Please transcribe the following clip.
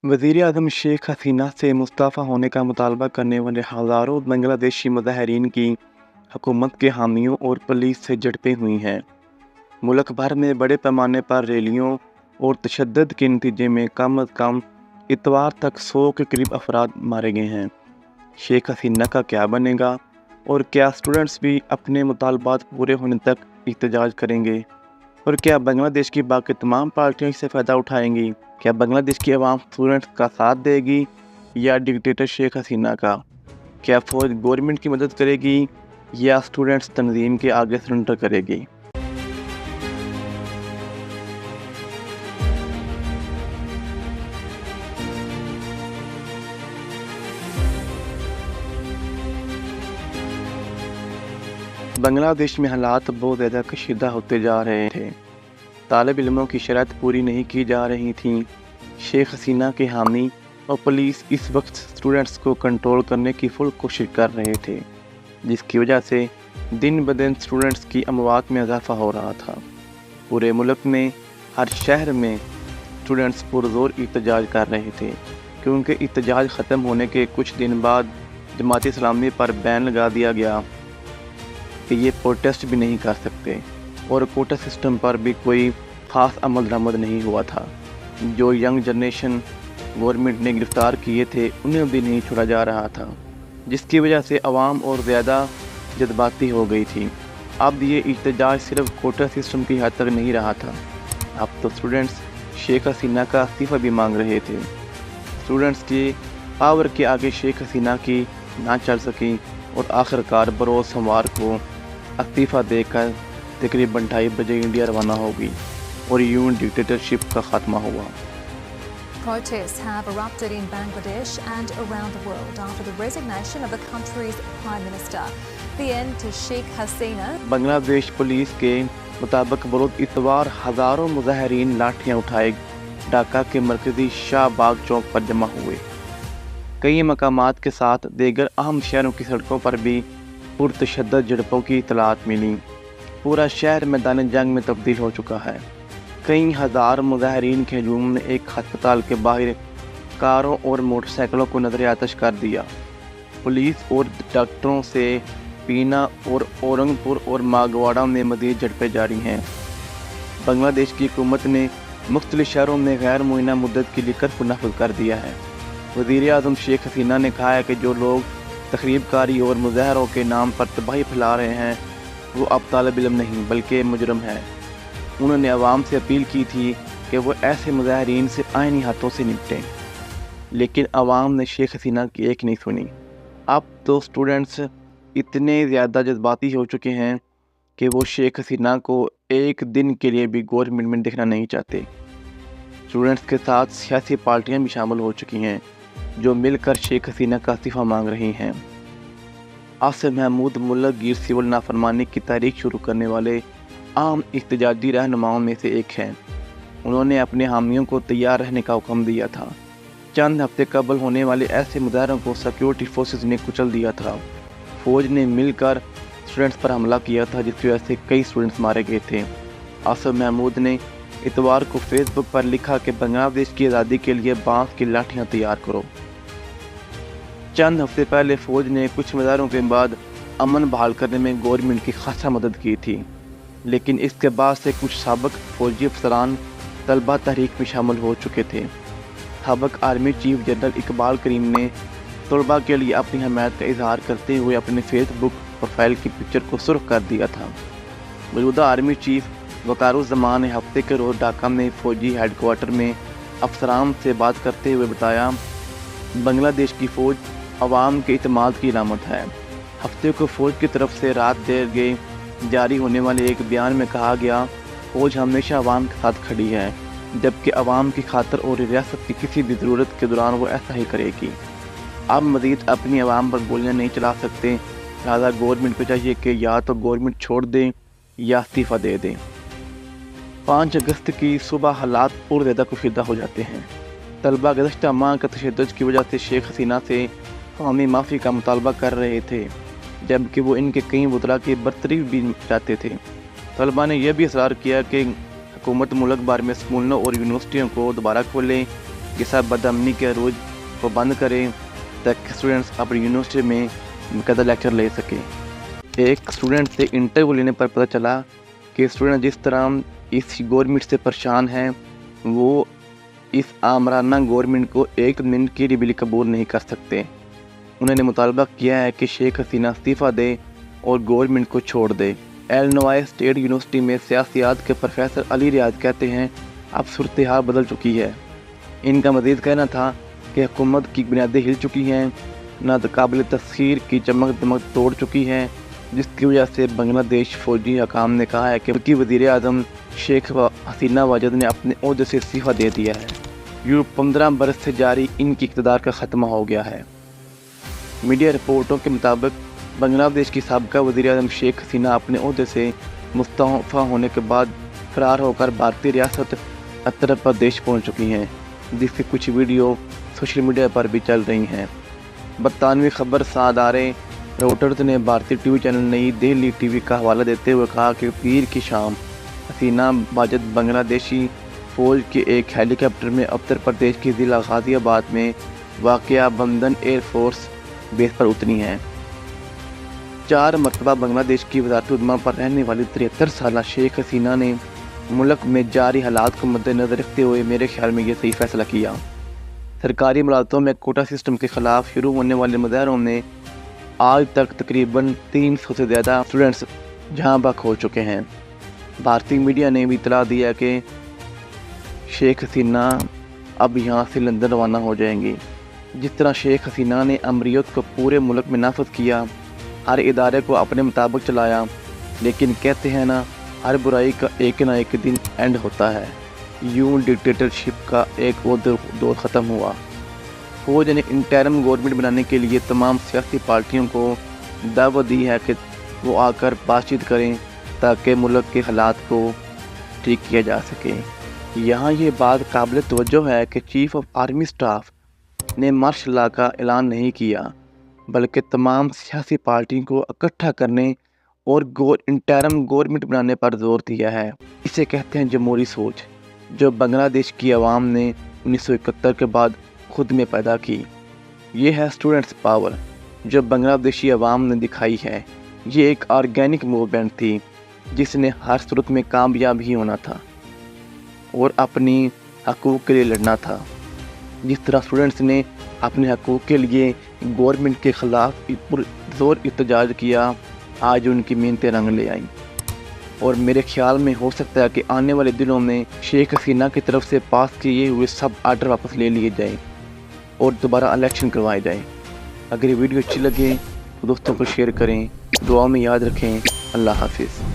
वज़ीर-ए-आज़म शेख हसीना से मुस्तफ़ा होने का मुतालबा करने वाले हज़ारों बांग्लादेशी मुज़ाहिरीन की हुकूमत के हामियों और पुलिस से झड़पें हुई हैं। मुल्क भर में बड़े पैमाने पर रैलियों और तशद्दुद के नतीजे में कम अज़ कम इतवार तक 100 के करीब अफराद मारे गए हैं। शेख हसीना का क्या बनेगा और क्या स्टूडेंट्स भी अपने मुतालबात पूरे होने तक एहतजाज करेंगे? और क्या बांग्लादेश की बाकी तमाम पार्टियां इससे फ़ायदा उठाएंगी? क्या बांग्लादेश की आवाम स्टूडेंट्स का साथ देगी या डिक्टेटर शेख हसीना का? क्या फ़ौज गवर्नमेंट की मदद करेगी या स्टूडेंट्स तंजीम के आगे सरेंडर करेगी? बांग्लादेश में हालात बहुत ज़्यादा कशीदा होते जा रहे थे। तालिब इल्मों की शर्त पूरी नहीं की जा रही थी। शेख हसीना के हामी और पुलिस इस वक्त स्टूडेंट्स को कंट्रोल करने की फुल कोशिश कर रहे थे, जिसकी वजह से दिन ब दिन स्टूडेंट्स की अमवात में इजाफा हो रहा था। पूरे मुल्क में हर शहर में स्टूडेंट्स पुरज़ोर एहतजाज कर रहे थे, क्योंकि एहतजाज ख़त्म होने के कुछ दिन बाद जमात इस्लामी पर बैन लगा दिया गया कि ये प्रोटेस्ट भी नहीं कर सकते, और कोटा सिस्टम पर भी कोई ख़ास अमल दरामद नहीं हुआ था। जो यंग जनरेशन गवर्नमेंट ने गिरफ़्तार किए थे उन्हें भी नहीं छोड़ा जा रहा था, जिसकी वजह से आवाम और ज़्यादा जज्बाती हो गई थी। अब ये एहतजाज सिर्फ कोटा सिस्टम की हद तक नहीं रहा था, अब तो स्टूडेंट्स शेख हसीना का इस्तीफ़ा भी मांग रहे थे। स्टूडेंट्स की पावर के आगे शेख हसीना की ना चल सकी और आखिरकार बरोज़ सोमवार को इस्तीफ़ा देकर तकरीबन 2:30 बजे इंडिया रवाना होगी और यूं डिक्टेटरशिप का खात्मा हुआ। Protests have erupted in Bangladesh and around the world after the resignation of the country's Prime Minister. The end to Sheikh Hasina. Bangladesh police के मुताबिक बरोज़ इतवार हज़ारों मुज़ाहिरीन लाठियाँ उठाए ढाका के मरकज़ी शाहबाग चौक पर जमा हुए। कई मकामात के साथ दीगर अहम शहरों की सड़कों पर भी पुरतशद्दुद झड़पों की इतलात मिली। पूरा शहर मैदान जंग में तब्दील हो चुका है। कई हज़ार मुज़ाहिरीन के हजूम ने एक अस्पताल के बाहर कारों और मोटरसाइकिलों को नजर आतश कर दिया। पुलिस और डॉक्टरों से पीना और औरंगपुर और मागवाड़ा में मज़ीद झड़पें जारी हैं। बांग्लादेश की हुकूमत ने मुख्तलिफ शहरों में गैर मुअय्यना मुद्दत के लिए कर्फ्यू नाफिज कर दिया है। वज़ीर-ए-आज़म शेख हसीना ने कहा है कि जो लोग तखरीबकारी और मुज़ाहरों के नाम पर तबाही फैला रहे हैं वो अब तालिब इल्म नहीं बल्कि मुजरम है। उन्होंने आवाम से अपील की थी कि वो ऐसे मुज़ाहिरीन से आईनी हाथों से निपटें, लेकिन आवाम ने शेख हसीना की एक नहीं सुनी। अब तो स्टूडेंट्स इतने ज़्यादा जज्बाती हो चुके हैं कि वो शेख हसीना को एक दिन के लिए भी गवर्नमेंट में देखना नहीं चाहते। स्टूडेंट्स के साथ सियासी पार्टियां भी शामिल हो चुकी हैं जो मिलकर शेख हसीना का इस्तीफ़ा मांग रही हैं। आसिफ महमूद मुल्क गिर सिविल नाफरमानी की तारीख शुरू करने वाले आम इख्तिजाजी रहनुमाओं में से एक हैं। उन्होंने अपने हामियों को तैयार रहने का हुक्म दिया था। चंद हफ्ते कबल होने वाले ऐसे मुजाहरों को सिक्योरिटी फोर्सेस ने कुचल दिया था। फौज ने मिलकर स्टूडेंट्स पर हमला किया था, जिसकी वजह से कई स्टूडेंट्स मारे गए थे। आसिफ महमूद ने इतवार को फेसबुक पर लिखा कि बांग्लादेश की आज़ादी के लिए बांस की लाठियाँ तैयार करो। चंद हफ्ते पहले फ़ौज ने कुछ मुजाहरों के बाद अमन बहाल करने में गवर्नमेंट की खासा मदद की थी, लेकिन इसके बाद से कुछ साबिक फौजी अफसरान तलबा तहरीक में शामिल हो चुके थे। साबिक आर्मी चीफ जनरल इकबाल करीम ने तलबा के लिए अपनी हमायत का इजहार करते हुए अपने फेसबुक प्रोफाइल की पिक्चर को सुर्ख कर दिया था। मौजूदा आर्मी चीफ वकारुज़्ज़मान ने हफ्ते के रोज़ ढाका में फ़ौजी हेडक्वार्टर में अफसरान से बात करते हुए बताया, बांग्लादेश की फ़ौज अवाम के इत्मीनान की अलामत है। हफ्ते को फ़ौज की तरफ से रात देर गए जारी होने वाले एक बयान में कहा गया, फ़ौज हमेशा अवाम के साथ खड़ी है, जबकि अवाम की खातर और रियासत की किसी भी ज़रूरत के दौरान वो ऐसा ही करेगी। अब मज़ीद अपनी अवाम पर गोलियाँ नहीं चला सकते, लिहाजा गवर्नमेंट को चाहिए कि या तो गवर्नमेंट छोड़ दें या इस्तीफ़ा दे दें। 5 अगस्त की सुबह हालात और ज़्यादा कशीदा हो जाते हैं। तलबा गुज़श्ता माह का तशद्दुद की वजह से शेख हसीना से कौमी माफ़ी का मुतालबा कर रहे थे, जबकि वो इनके कई वज़रा की बरतरी भी चाहते थे। तलबा ने यह भी इसरार किया कि हुकूमत मुल्क भर में स्कूलों और यूनिवर्सिटियों को दोबारा खोले के साथ बदअमनी के अरूज को बंद करें ताकि स्टूडेंट्स अपनी यूनिवर्सिटी में मुकद्दर लेक्चर ले सकें। एक स्टूडेंट से इंटरव्यू लेने पर पता चला कि स्टूडेंट जिस तरह इस गवर्नमेंट से परेशान हैं वो इस आमराना गवर्नमेंट को एक मिनट के लिए भी कबूल नहीं कर सकते। उन्होंने मुतालबा किया है कि शेख हसीना इस्तीफ़ा दे और गवर्नमेंट को छोड़ दे। इलिनॉय स्टेट यूनिवर्सिटी में सियासियात के प्रोफेसर अली रियाज कहते हैं अब सूरत हाल बदल चुकी है। इनका मज़ीद कहना था कि हुकूमत की बुनियादें हिल चुकी हैं, नाकाबिल तस्खीर की चमक दमक तोड़ चुकी है, जिसकी वजह से बांग्लादेश फौजी हकाम ने कहा है कि उनकी वज़ीर आज़म शेख हसीना वाजिद ने अपने ओहदे से इस्तीफ़ा दे दिया है। यूँ 15 बरस से जारी इनकी इक़्तिदार का ख़त्मा हो गया है। मीडिया रिपोर्टों के मुताबिक बांग्लादेश की साबिक़ा वज़ीर आज़म शेख हसीना अपने ओहदे से मुस्तफ़ा होने के बाद फ़रार होकर भारतीय रियासत उत्तर प्रदेश पहुँच चुकी हैं, जिसकी कुछ वीडियो सोशल मीडिया पर भी चल रही हैं। बरतानवी खबर सादारे रोटर्स ने भारतीय टीवी चैनल नई दिल्ली टीवी का हवाला देते हुए कहा कि पीर की शाम हसीना वाजिद बांग्लादेशी फ़ौज के एक हेलीकॉप्टर में उत्तर प्रदेश के ज़िला गाज़ियाबाद में वाक़या बंदन एयर फोर्स बेस पर उतरी हैं। 4 मरतबा बांग्लादेश की वज़ारत उज़्मा पर रहने वाली 73 साला शेख हसीना ने मुल्क में जारी हालात को मद्देनज़र रखते हुए मेरे ख्याल में ये सही फैसला किया। सरकारी मुलाज़मतों में कोटा सिस्टम के ख़िलाफ़ शुरू होने वाले मुज़ाहरों में आज तक तकरीबन 300 से ज़्यादा स्टूडेंट्स जहाँ बहक हो चुके हैं। भारतीय मीडिया ने भी इतला दिया कि शेख हसीना अब यहाँ से लंदन रवाना हो जाएंगी। जिस तरह शेख हसीना ने अमरीत को पूरे मुल्क में नाफज किया, हर इदारे को अपने मुताबिक चलाया, लेकिन कहते हैं ना हर बुराई का एक ना एक दिन एंड होता है। यूं डिक्टेटरशिप का एक वो दौर ख़त्म हुआ। फौज ने इंटरिम गवर्नमेंट बनाने के लिए तमाम सियासी पार्टियों को दावत दी है कि वो आकर बातचीत करें ताकि मुल्क के हालात को ठीक किया जा सके। यहाँ ये बात काबिल तवज्जो है कि चीफ ऑफ आर्मी स्टाफ ने मार्शल लॉ का ऐलान नहीं किया, बल्कि तमाम सियासी पार्टियों को इकट्ठा करने और इंटरिम गवर्नमेंट बनाने पर जोर दिया है। इसे कहते हैं जमहूरी सोच, जो बांग्लादेश की आवाम ने 1971 के बाद खुद में पैदा की। ये है स्टूडेंट्स पावर जो बांग्लादेशी आवाम ने दिखाई है। ये एक ऑर्गेनिक मूवमेंट थी जिसने हर सूरत में कामयाब ही होना था और अपनी हकूक़ के लिए लड़ना था। जिस तरह स्टूडेंट्स ने अपने हकूक़ के लिए गवर्नमेंट के ख़िलाफ़ पुरज़ोर एहतजाज किया, आज उनकी मेहनतें रंग ले आईं। और मेरे ख्याल में हो सकता है कि आने वाले दिनों में शेख हसीना की तरफ से पास किए हुए सब आर्डर वापस ले लिए जाएं और दोबारा इलेक्शन करवाए जाएं। अगर ये वीडियो अच्छी लगे तो दोस्तों को शेयर करें, दुआ में याद रखें। अल्लाह हाफिज़।